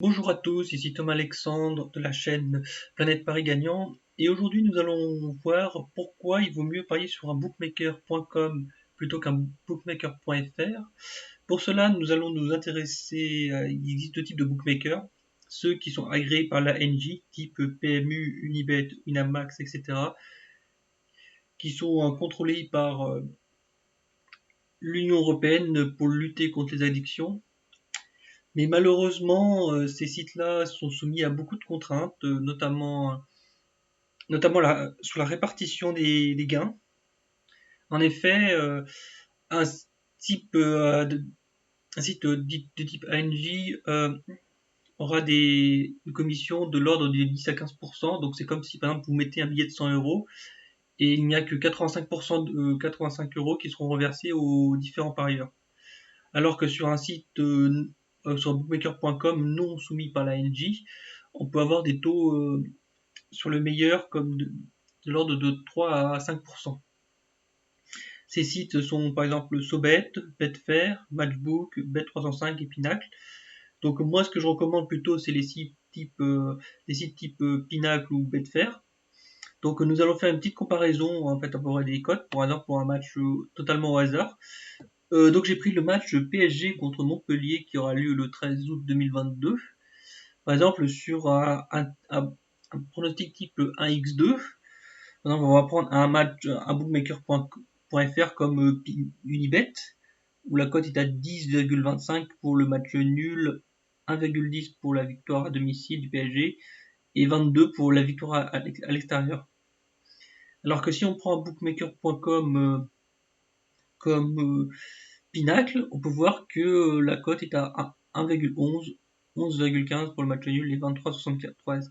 Bonjour à tous, ici Thomas Alexandre de la chaîne Planète Paris Gagnant et aujourd'hui nous allons voir pourquoi il vaut mieux parier sur un bookmaker.com plutôt qu'un bookmaker.fr. Pour cela nous allons nous intéresser il existe deux types de bookmakers, ceux qui sont agréés par la NJ type PMU, Unibet, Winamax, etc. qui sont contrôlés par l'Union Européenne pour lutter contre les addictions. Mais malheureusement, ces sites-là sont soumis à beaucoup de contraintes, notamment sur la répartition des gains. En effet, un, type, un site de type ANJ aura une commission de l'ordre de 10 à 15%. Donc c'est comme si par exemple vous mettez un billet de 100 euros et il n'y a que 85% de 85 euros qui seront reversés aux différents parieurs. Alors que sur un site sur bookmaker.com non soumis par la NJ, on peut avoir des taux sur le meilleur comme de l'ordre de 3 à 5%. Ces sites sont par exemple Sobet, Betfair, Matchbook, Bet305 et Pinacle. Donc moi ce que je recommande plutôt c'est les sites type Pinacle ou Betfair. Donc nous allons faire une petite comparaison en fait à peu près des cotes pour un match totalement au hasard. Donc j'ai pris le match PSG contre Montpellier qui aura lieu le 13 août 2022. Par exemple, sur un pronostic type 1x2, par exemple, on va prendre un bookmaker.fr comme Unibet, où la cote est à 10,25 pour le match nul, 1,10 pour la victoire à domicile du PSG et 22 pour la victoire à l'extérieur. Alors que si on prend un bookmaker.com comme Pinacle, on peut voir que la cote est à 1,11, 11,15 pour le match nul et 23,73.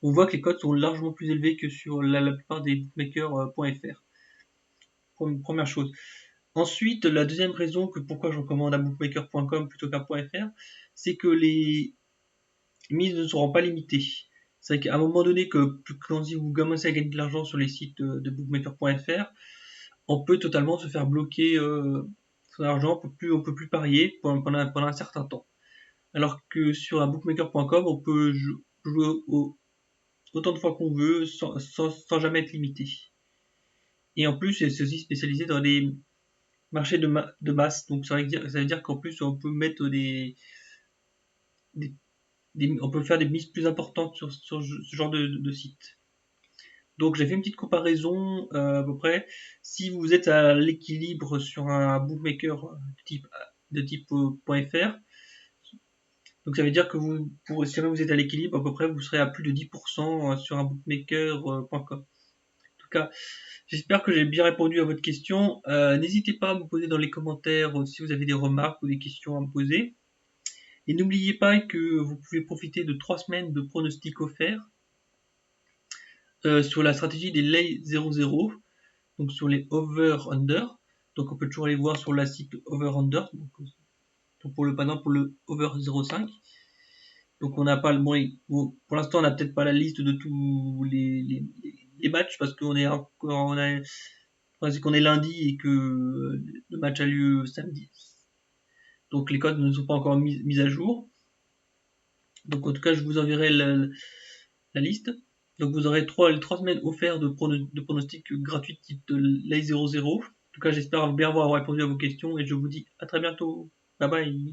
On voit que les cotes sont largement plus élevées que sur la plupart des bookmakers.fr. Première chose. Ensuite, la deuxième raison que pourquoi je recommande un bookmaker.com plutôt qu'un .fr, c'est que les mises ne seront pas limitées. C'est vrai qu'à un moment donné, quand vous commencez à gagner de l'argent sur les sites de bookmaker.fr, on peut totalement se faire bloquer son argent, on peut plus parier pendant un certain temps. Alors que sur un bookmaker.com, on peut jouer autant de fois qu'on veut sans jamais être limité. Et en plus, c'est aussi spécialisé dans les marchés de masse. Donc ça veut dire qu'en plus, on peut mettre on peut faire des mises plus importantes sur ce genre de site. Donc j'ai fait une petite comparaison à peu près. Si vous êtes à l'équilibre sur un bookmaker de type .fr, donc ça veut dire que si jamais vous êtes à l'équilibre, à peu près vous serez à plus de 10% sur un bookmaker.com. En tout cas, j'espère que j'ai bien répondu à votre question. N'hésitez pas à me poser dans les commentaires si vous avez des remarques ou des questions à me poser. Et n'oubliez pas que vous pouvez profiter de 3 semaines de pronostics offerts sur la stratégie des lay 0-0, donc sur les over-under. Donc on peut toujours aller voir sur la site over-under, donc pour le over 0,5. Donc on n'a pas le pour l'instant on n'a peut-être pas la liste de tous les matchs parce qu'on est encore c'est qu'on est lundi et que le match a lieu samedi. Donc les codes ne sont pas encore mis à jour. Donc en tout cas je vous enverrai la liste. Donc vous aurez les 3 semaines offertes de pronostics gratuits type lay 0-0. En tout cas j'espère bien avoir répondu à vos questions et je vous dis à très bientôt. Bye bye.